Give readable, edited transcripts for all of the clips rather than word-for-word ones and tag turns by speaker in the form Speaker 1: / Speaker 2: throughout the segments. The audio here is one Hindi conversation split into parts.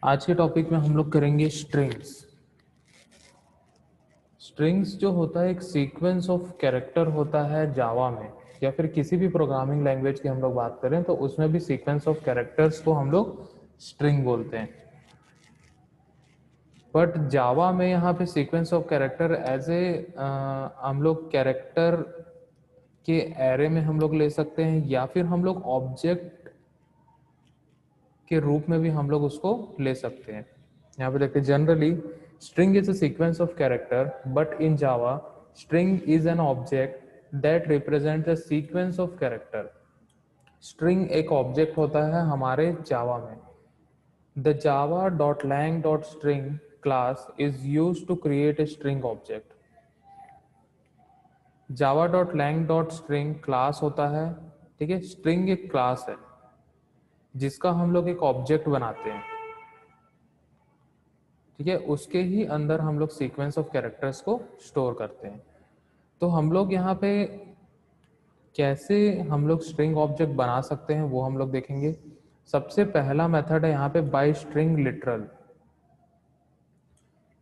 Speaker 1: आज के टॉपिक में हम लोग करेंगे स्ट्रिंग्स। स्ट्रिंग्स जो होता है एक सीक्वेंस ऑफ कैरेक्टर होता है जावा में, या फिर किसी भी प्रोग्रामिंग लैंग्वेज की हम लोग बात करें तो उसमें भी सीक्वेंस ऑफ कैरेक्टर्स को हम लोग स्ट्रिंग बोलते हैं। बट जावा में यहाँ पे sequence of character as a हम लोग कैरेक्टर के एरे में हम लोग ले सकते हैं, या फिर हम लोग ऑब्जेक्ट के रूप में भी हम लोग उसको ले सकते हैं। यहाँ पे देखते हैं generally string is a sequence of character, but in Java string is an object that represent a sequence of character. String एक ऑब्जेक्ट होता है हमारे जावा में। The Java dot lang dot string class is use to create a string object. Java dot lang dot string class होता है, ठीक है। स्ट्रिंग एक क्लास है जिसका हम लोग एक ऑब्जेक्ट बनाते हैं, ठीक है। उसके ही अंदर हम लोग सीक्वेंस ऑफ कैरेक्टर्स को स्टोर करते हैं। तो हम लोग यहाँ पे कैसे हम लोग स्ट्रिंग ऑब्जेक्ट बना सकते हैं वो हम लोग देखेंगे। सबसे पहला मेथड है यहाँ पे by string literal.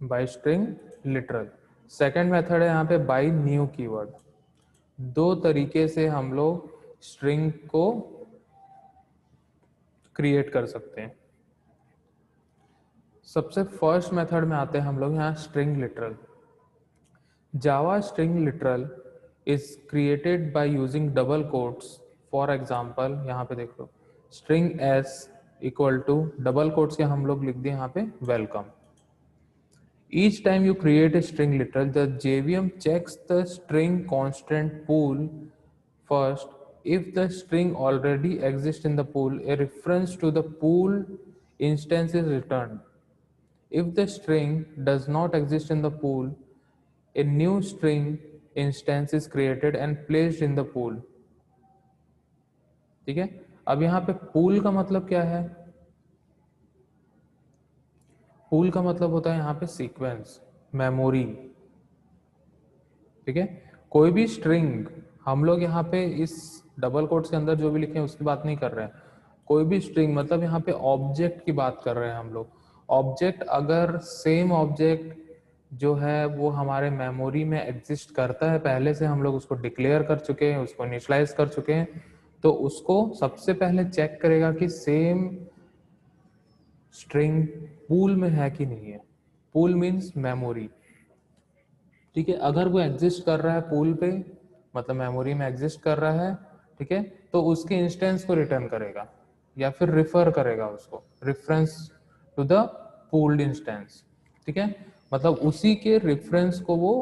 Speaker 1: By string literal. Second method है यहाँ पे बाय न्यू कीवर्ड। दो तरीके से हम लोग स्ट्रिंग को क्रिएट कर सकते हैं। सबसे फर्स्ट मेथड में आते हैं हम लोग यहाँ string literal. Java string literal is created by using double quotes. For example, यहाँ पे देख लो string s equal to double quotes के हम लोग लिख दिए यहाँ पे welcome. Each time you create a string literal, the JVM checks the string constant pool first. If the string already exists in the pool, a reference to the pool instance is returned. If the string does not exist in the pool, a new string instance is created and placed in the pool. ठीक है। अब यहाँ पे pool का मतलब क्या है? pool का मतलब होता है यहाँ पे सीक्वेंस, मेमोरी, ठीक है। कोई भी स्ट्रिंग हम लोग यहाँ पे इस डबल कोट्स के अंदर जो भी लिखे हैं उसकी बात नहीं कर रहे हैं। कोई भी स्ट्रिंग मतलब यहाँ पे ऑब्जेक्ट की बात कर रहे हैं हम लोग। ऑब्जेक्ट अगर सेम ऑब्जेक्ट जो है वो हमारे मेमोरी में एग्जिस्ट करता है, पहले से हम लोग उसको डिक्लेयर कर चुके हैं, उसको इनिशियलाइज कर चुके हैं, तो उसको सबसे पहले चेक करेगा कि सेम स्ट्रिंग पूल में है कि नहीं है। पूल मीन्स मेमोरी, ठीक है। अगर वो एग्जिस्ट कर रहा है पूल पे, मतलब मेमोरी में एग्जिस्ट कर रहा है, ठीक है, तो उसके इंस्टेंस को रिटर्न करेगा या फिर रिफर करेगा उसको, reference to the pooled instance, ठीक है। मतलब उसी के रेफरेंस को वो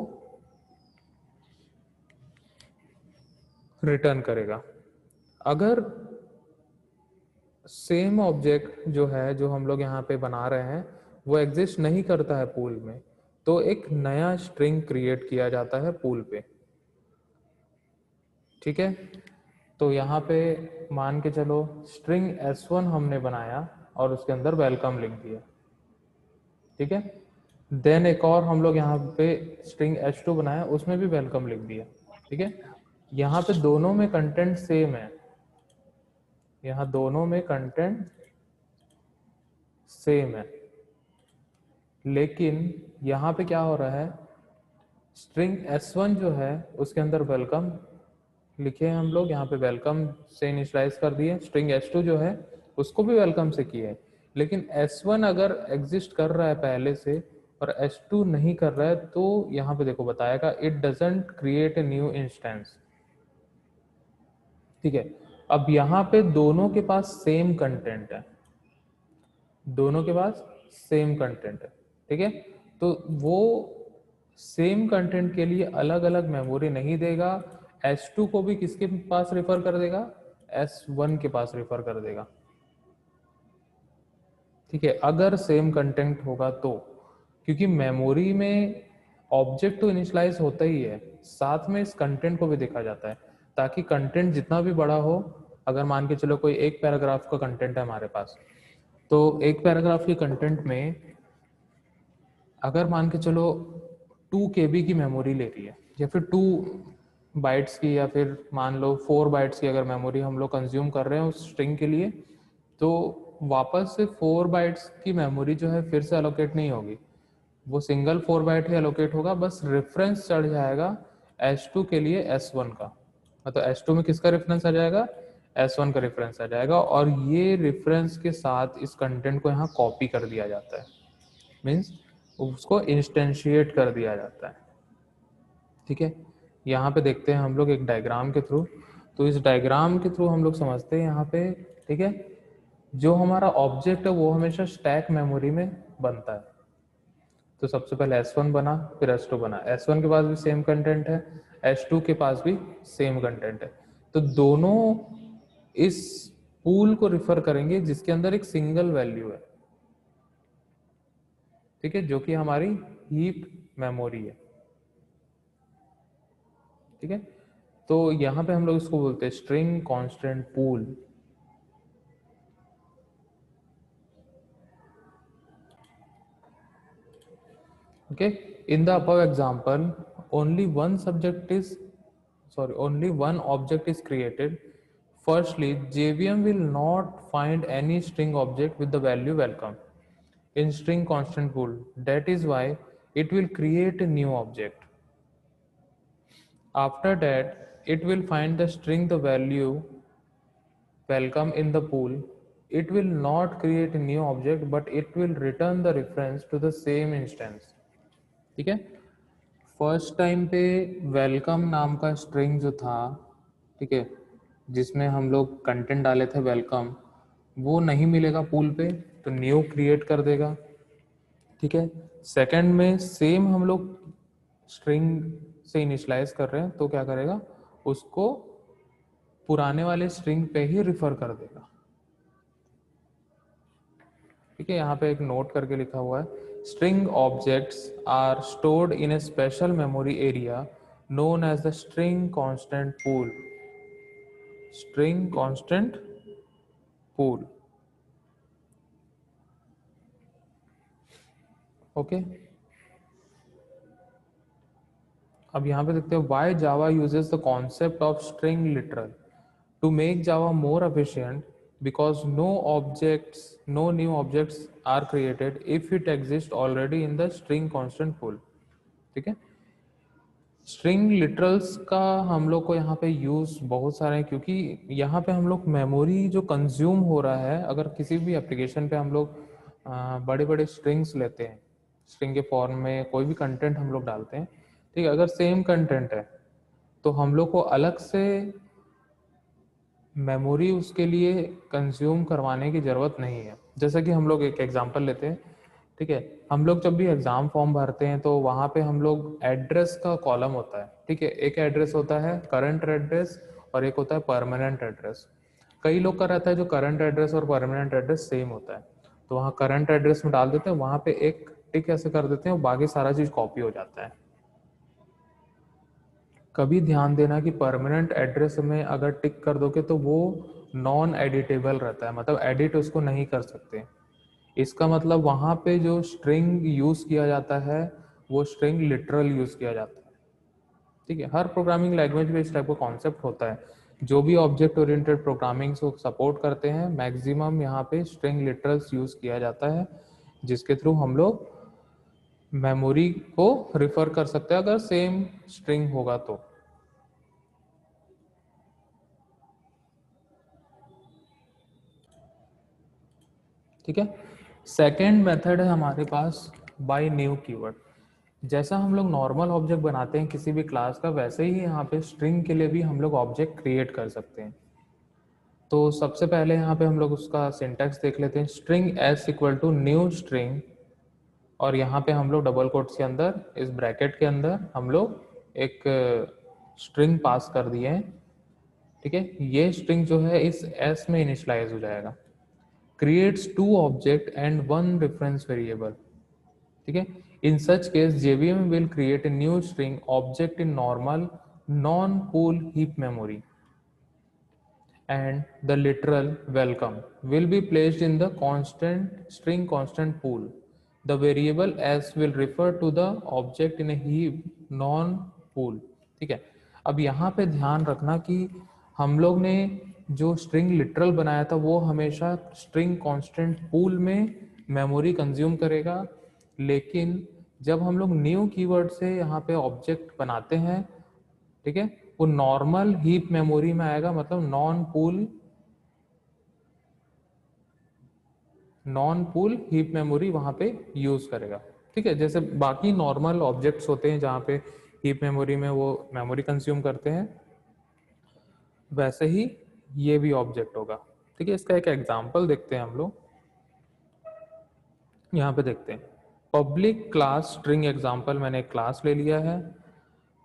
Speaker 1: रिटर्न करेगा। अगर सेम ऑब्जेक्ट जो है जो हम लोग यहाँ पे बना रहे हैं वो एग्जिस्ट नहीं करता है पूल में, तो एक नया स्ट्रिंग क्रिएट किया जाता है पूल पे, ठीक है। तो यहाँ पे मान के चलो स्ट्रिंग s1 हमने बनाया और उसके अंदर वेलकम लिख दिया, ठीक है। देन एक और हम लोग यहाँ पे स्ट्रिंग h2 बनाया, उसमें भी वेलकम लिख दिया, ठीक है। यहाँ पे दोनों में कंटेंट सेम है, यहाँ दोनों में कंटेंट सेम है, लेकिन यहाँ पे क्या हो रहा है, स्ट्रिंग s1 जो है उसके अंदर वेलकम लिखे हैं हम लोग, यहाँ पे वेलकम से इनिशियलाइज कर दिए। स्ट्रिंग s2 जो है उसको भी वेलकम से किए, लेकिन s1 अगर एग्जिस्ट कर रहा है पहले से और s2 नहीं कर रहा है, तो यहाँ पे देखो बताएगा it doesn't create a new instance, ठीक है। अब यहाँ पे दोनों के पास सेम कंटेंट है, दोनों के पास सेम कंटेंट है, ठीक है। तो वो सेम कंटेंट के लिए अलग अलग मेमोरी नहीं देगा, S2 को भी किसके पास रेफर कर देगा, S1 के पास रेफर कर देगा, ठीक है। अगर सेम कंटेंट होगा तो, क्योंकि मेमोरी में ऑब्जेक्ट तो इनिशियलाइज होता ही है, साथ में इस कंटेंट को भी देखा जाता है, ताकि कंटेंट जितना भी बड़ा हो, अगर मान के चलो कोई एक पैराग्राफ का कंटेंट है हमारे पास, तो एक पैराग्राफ के कंटेंट में अगर मान के चलो 2 KB की मेमोरी ले रही है, या फिर 2 बाइट्स की, या फिर मान लो 4 बाइट्स की अगर मेमोरी हम लोग कंज्यूम कर रहे हैं उस स्ट्रिंग के लिए, तो वापस से 4 बाइट्स की मेमोरी जो है फिर से अलोकेट नहीं होगी, वो सिंगल 4 बाइट ही अलोकेट होगा, बस रेफरेंस चढ़ जाएगा S2 के लिए S1 का, मतलब S2 में किसका रेफरेंस आ जाएगा, S1 का रेफरेंस आ जाएगा, और ये रेफरेंस के साथ इस कंटेंट को यहाँ कॉपी कर दिया जाता है, मीन्स उसको इंस्टेंशिएट कर दिया जाता है। ठीक है, यहाँ पे देखते हैं हम लोग एक डायग्राम के थ्रू, तो इस डायग्राम के थ्रू हम लोग समझते हैं यहाँ पे। ठीक है, जो हमारा ऑब्जेक्ट है वो हमेशा स्टैक मेमोरी में बनता है, तो सबसे पहले S1 बना, फिर S2 बना, S1 के पास भी सेम कंटेंट है, S2 के पास भी सेम कंटेंट है, तो दोनों इस पूल को रिफर करेंगे जिसके अंदर एक सिंगल वैल्यू है। ठीक है, जो कि हमारी हीप मेमोरी है। ठीक है, तो यहाँ पे हम लोग इसको बोलते हैं string constant pool. Okay, in the above example, only one object is created. Firstly, JVM will not find any string object with the value welcome in string constant pool. That is why it will create a new object. After that, it will find the string the value welcome in the pool. It will not create a new object, but it will return the reference to the same instance. ठीक है, फर्स्ट टाइम पे वेलकम नाम का स्ट्रिंग जो था, ठीक है, जिसमें हम लोग कंटेंट डाले थे वेलकम, वो नहीं मिलेगा पूल पे, तो न्यू क्रिएट कर देगा। ठीक है, सेकंड में सेम हम लोग स्ट्रिंग से इनिशलाइज कर रहे हैं, तो क्या करेगा, उसको पुराने वाले स्ट्रिंग पे ही रिफर कर देगा। ठीक है, यहाँ पे एक नोट करके लिखा हुआ है, string objects are stored in a special memory area known as the string constant pool. String constant pool. Okay, अब यहाँ पे देखते हैं why Java uses the concept of string literal to make Java more efficient, because no new objects are created if it exists already in the string constant pool. ठीक है, स्ट्रिंग लिटरल्स का हम लोग को यहाँ पे यूज़ बहुत सारे हैं, क्योंकि यहाँ पे हम लोग मेमोरी जो कंज्यूम हो रहा है, अगर किसी भी एप्लीकेशन पे हम लोग बड़े बड़े स्ट्रिंग्स लेते हैं, स्ट्रिंग के फॉर्म में कोई भी कंटेंट हम लोग डालते हैं, ठीक है, अगर सेम कंटेंट है तो हम लोग को अलग से मेमोरी उसके लिए कंज्यूम करवाने की ज़रूरत नहीं है। जैसा कि हम लोग एक एग्जांपल लेते हैं, ठीक है, हम लोग जब भी एग्ज़ाम फॉर्म भरते हैं तो वहाँ पे हम लोग एड्रेस का कॉलम होता है, ठीक है, एक एड्रेस होता है करंट एड्रेस और एक होता है परमानेंट एड्रेस। कई लोग का रहता है जो करंट एड्रेस और परमानेंट एड्रेस सेम होता है, तो वहाँ करंट एड्रेस में डाल देते हैं, वहाँ पे एक टिक ऐसे कर देते हैं, बाकी सारा चीज़ कॉपी हो जाता है। कभी ध्यान देना कि परमानेंट एड्रेस में अगर टिक कर दोगे तो वो नॉन एडिटेबल रहता है, मतलब एडिट उसको नहीं कर सकते। इसका मतलब वहाँ पे जो स्ट्रिंग यूज़ किया जाता है वो स्ट्रिंग लिटरल यूज़ किया जाता है। ठीक है, हर प्रोग्रामिंग लैंग्वेज में इस टाइप का कॉन्सेप्ट होता है। जो भी ऑब्जेक्ट ओरिएंटेड प्रोग्रामिंग को सपोर्ट करते हैं, मैक्सिमम यहाँ पे स्ट्रिंग लिटरल्स यूज़ किया जाता है, जिसके थ्रू हम लोग मेमोरी को रिफर कर सकते हैं अगर सेम स्ट्रिंग होगा तो। ठीक है, सेकेंड मेथड है हमारे पास बाय न्यू कीवर्ड। जैसा हम लोग नॉर्मल ऑब्जेक्ट बनाते हैं किसी भी क्लास का, वैसे ही यहाँ पे स्ट्रिंग के लिए भी हम लोग ऑब्जेक्ट क्रिएट कर सकते हैं। तो सबसे पहले यहाँ पे हम लोग उसका सिंटैक्स देख लेते हैं, string S equal to new string, और यहाँ पे हम लोग डबल कोट्स के अंदर, इस ब्रैकेट के अंदर हम लोग एक स्ट्रिंग पास कर दिए हैं। ठीक है, ये स्ट्रिंग जो है इस एस में इनिशलाइज हो जाएगा। Creates 2 object and 1 reference variable. ठीक है, in such case JVM will create a new string object in normal non-pool heap memory, and the literal welcome will be placed in the string constant pool. The variable s will refer to the object in a heap non pool। ठीक है, अब यहाँ पे ध्यान रखना कि हम लोग ने जो स्ट्रिंग लिटरल बनाया था वो हमेशा स्ट्रिंग कांस्टेंट पूल में मेमोरी कंज्यूम करेगा, लेकिन जब हम लोग न्यू कीवर्ड से यहाँ पे ऑब्जेक्ट बनाते हैं, ठीक है, वो नॉर्मल हीप मेमोरी में आएगा, मतलब नॉन पूल हीप मेमोरी वहाँ पे यूज़ करेगा। ठीक है, जैसे बाकी नॉर्मल ऑब्जेक्ट्स होते हैं जहाँ पे हीप मेमोरी में वो मेमोरी कंज्यूम करते हैं, वैसे ही ये भी ऑब्जेक्ट होगा। ठीक है, इसका एक एग्जांपल देखते हैं हम लोग। यहाँ पे देखते हैं पब्लिक क्लास स्ट्रिंग एग्जांपल, मैंने एक क्लास ले लिया है,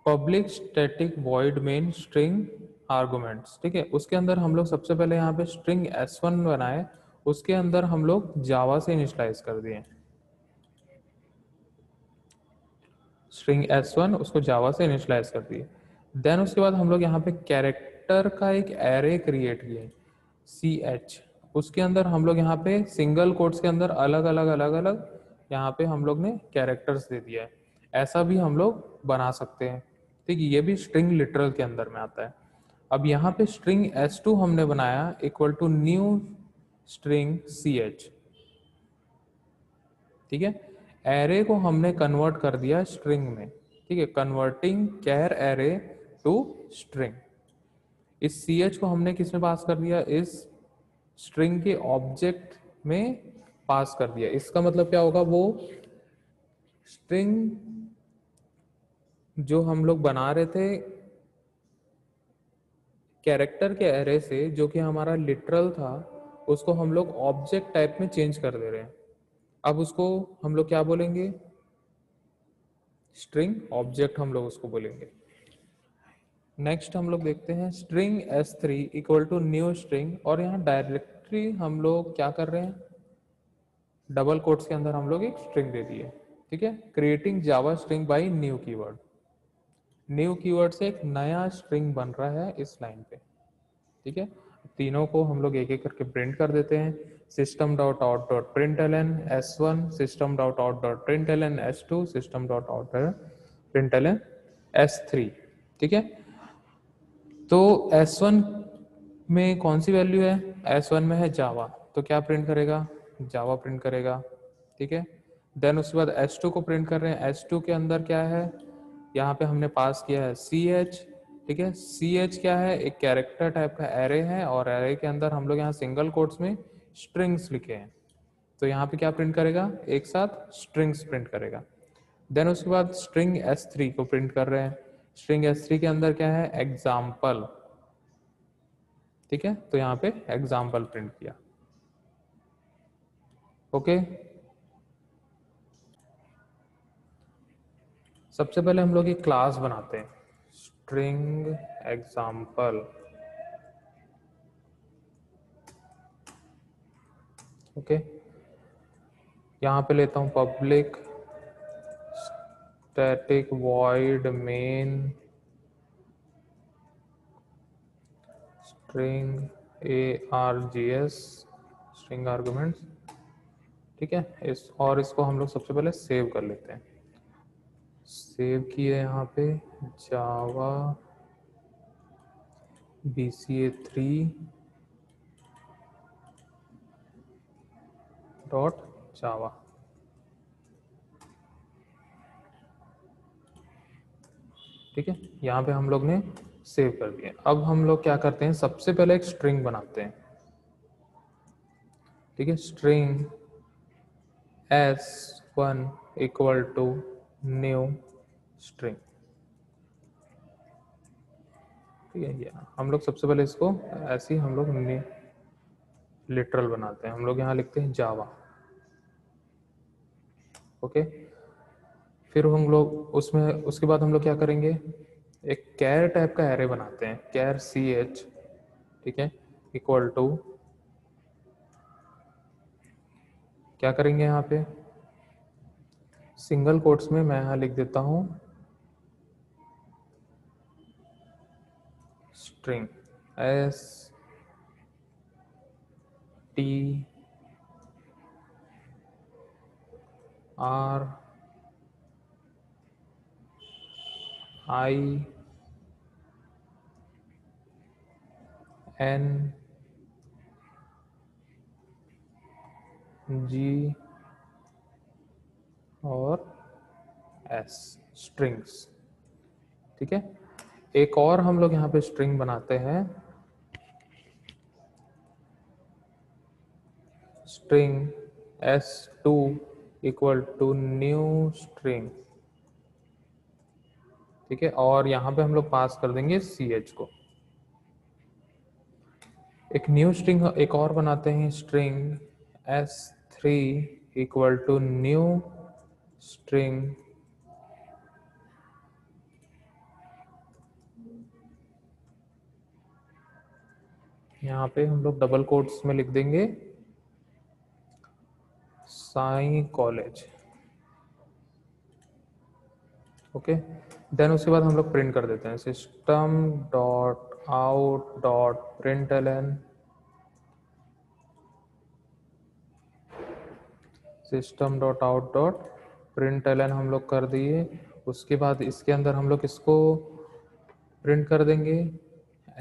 Speaker 1: public static void main string arguments. ठीक है, उसके अंदर हम लोग सबसे पहले यहाँ पे स्ट्रिंग s1 बनाए, उसके अंदर हम लोग जावा से इनिशलाइज कर दिए स्ट्रिंग s1, उसको जावा से इनिशलाइज कर दिए। देन उसके बाद हम लोग यहाँ पे कैरेक्टर का एक एरे क्रिएट किए ch, उसके अंदर हम लोग यहाँ पे सिंगल कोट्स के अंदर अलग अलग अलग अलग यहाँ पे हम लोग ने कैरेक्टर्स दे दिया है। ऐसा भी हम लोग बना सकते हैं। ठीक है, ये भी स्ट्रिंग लिटरल के अंदर में आता है। अब यहाँ पे स्ट्रिंग s2 हमने बनाया equal to new string ch। ठीक है, एरे को हमने कन्वर्ट कर दिया स्ट्रिंग में। ठीक है, converting char array to string. इस ch को हमने किस में पास कर दिया, इस स्ट्रिंग के ऑब्जेक्ट में पास कर दिया। इसका मतलब क्या होगा, वो स्ट्रिंग जो हम लोग बना रहे थे कैरेक्टर के एरे से, जो कि हमारा लिटरल था, उसको हम लोग ऑब्जेक्ट टाइप में चेंज कर दे रहे हैं। अब उसको हम लोग क्या बोलेंगे, स्ट्रिंग ऑब्जेक्ट हम लोग उसको बोलेंगे। नेक्स्ट हम लोग देखते हैं string s3 equal to new string, और यहाँ डायरेक्टली हम लोग क्या कर रहे हैं, डबल कोट्स के अंदर हम लोग एक स्ट्रिंग दे दिए। ठीक है, creating Java string by new keyword. New keyword से एक नया स्ट्रिंग बन रहा है इस लाइन पे। ठीक है, तीनों को हम लोग एक एक करके प्रिंट कर देते हैं। System dot out dot print L N s1, system dot out dot print L N s2, system dot out print L N s3। ठीक है, तो S1 में कौन सी वैल्यू है, S1 में है जावा, तो क्या प्रिंट करेगा, जावा प्रिंट करेगा। ठीक है, देन उसके बाद S2 को प्रिंट कर रहे हैं, S2 के अंदर क्या है, यहाँ पे हमने पास किया है ch। ठीक है, ch क्या है, एक कैरेक्टर टाइप का एरे है, और एरे के अंदर हम लोग यहाँ सिंगल कोट्स में स्ट्रिंग्स लिखे हैं, तो यहाँ पे क्या प्रिंट करेगा, एक साथ स्ट्रिंग्स प्रिंट करेगा। देन उसके बाद स्ट्रिंग s3 को प्रिंट कर रहे हैं, स्ट्रिंग s3 के अंदर क्या है, एग्जाम्पल। ठीक है, तो यहाँ पे एग्जाम्पल प्रिंट किया। ओके, सबसे पहले हम लोग एक क्लास बनाते हैं स्ट्रिंग एग्जाम्पल। ओके, यहाँ पे लेता हूँ public static void main string args string arguments. ठीक है, इसको हम लोग सबसे पहले सेव कर लेते हैं। सेव किए यहाँ पे जावा bca3 डॉट जावा। ठीक है, यहाँ पे हम लोग ने सेव कर दिया। अब हम लोग क्या करते हैं, सबसे पहले एक स्ट्रिंग बनाते हैं। ठीक है, string s1 equal to new string. ठीक है, हम लोग सबसे पहले इसको ऐसे ही हम लोग लिटरल बनाते हैं। हम लोग यहाँ लिखते हैं जावा। ओके, फिर हम लोग उसमें उसके बाद हम लोग क्या करेंगे, एक कैर टाइप का एरे बनाते हैं, कैर ch। ठीक है, इक्वल टू क्या करेंगे, यहाँ पे सिंगल कोट्स में मैं यहाँ लिख देता हूँ string s t r i N G और एस स्ट्रिंग्स। ठीक है, एक और हम लोग यहाँ पे स्ट्रिंग बनाते हैं, string s2 equal to new string. ठीक है, और यहाँ पे हम लोग पास कर देंगे ch को। एक न्यू स्ट्रिंग एक और बनाते हैं, string s3 equal to new string यहाँ पे हम लोग डबल कोट्स में लिख देंगे साई कॉलेज। ओके, देन उसके बाद हम लोग प्रिंट कर देते हैं system dot out dot println, system dot out dot println हम लोग कर दिए। उसके बाद इसके अंदर हम लोग इसको प्रिंट कर देंगे,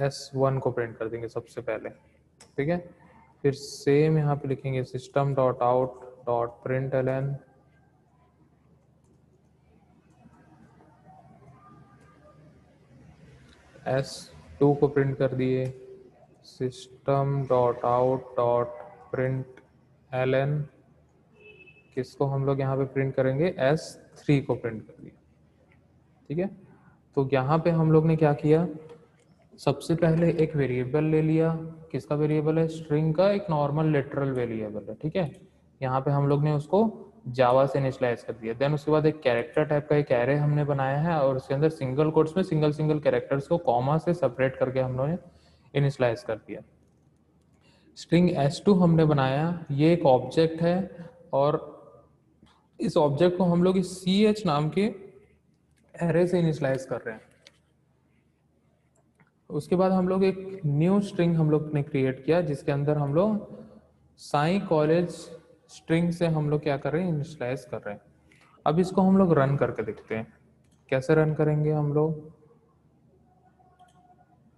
Speaker 1: s1 को प्रिंट कर देंगे सबसे पहले। ठीक है, फिर सेम यहाँ पे लिखेंगे system dot out dot println s2 को प्रिंट कर दिए, system dot out dot println, किसको हम लोग यहाँ पे प्रिंट करेंगे, s3 को प्रिंट कर दिया। ठीक है, तो यहाँ पे हम लोग ने क्या किया, सबसे पहले एक वेरिएबल ले लिया, किसका वेरिएबल है, स्ट्रिंग का, एक नॉर्मल लिटरल वेरिएबल है। ठीक है, यहाँ पे हम लोग ने उसको जावा से इनिशियलाइज कर दिया। देन उसके बाद एक कैरेक्टर टाइप का एक एरे हमने बनाया है, और उसके अंदर सिंगल कोट्स में सिंगल सिंगल कैरेक्टर्स को कॉमा से सेपरेट करके हम लोगों ने इनिशियलाइज कर दिया। स्ट्रिंग s2 हमने बनाया, ये एक ऑब्जेक्ट है, और इस ऑब्जेक्ट को हम लोग इस ch नाम के एरे से इनिशियलाइज कर रहे हैं। उसके बाद हम लोग एक न्यू स्ट्रिंग हम लोग ने क्रिएट किया, जिसके अंदर हम लोग साई कॉलेज स्ट्रिंग से हम लोग क्या कर रहे हैं, इनिशियलाइज कर रहे हैं। अब इसको हम लोग रन करके देखते हैं, कैसे रन करेंगे। हम लोग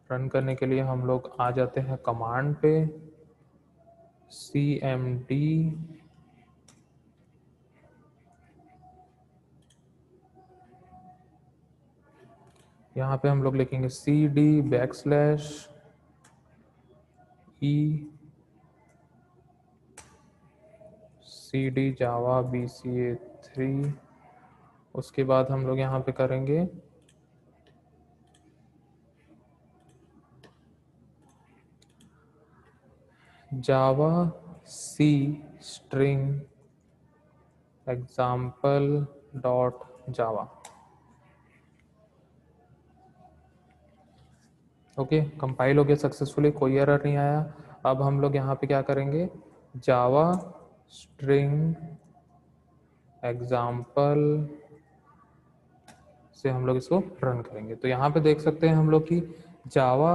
Speaker 1: रन करने के लिए हम लोग आ जाते हैं कमांड पे, cmd यहाँ पे हम लोग लिखेंगे cd \e cd java bca3। उसके बाद हम लोग यहाँ पे करेंगे Java C string example dot Java. Okay, compile हो गया सक्सेसफुली, कोई एरर नहीं आया। अब हम लोग यहाँ पे क्या करेंगे, जावा स्ट्रिंग एग्जाम्पल से हम लोग इसको रन करेंगे। तो यहाँ पे देख सकते हैं हम लोग कि जावा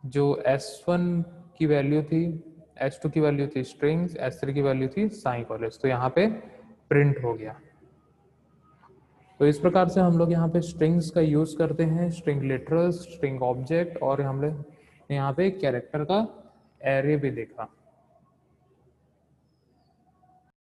Speaker 1: जो s1 की वैल्यू थी, s2 की वैल्यू थी स्ट्रिंग्स, s3 की वैल्यू थी साई कॉलेज, तो यहाँ पे प्रिंट हो गया। तो इस प्रकार से हम लोग यहाँ पे स्ट्रिंग्स का यूज करते हैं, स्ट्रिंग लिटरल्स, स्ट्रिंग ऑब्जेक्ट, और हम लोग यहाँ पे कैरेक्टर का एरे भी देखा।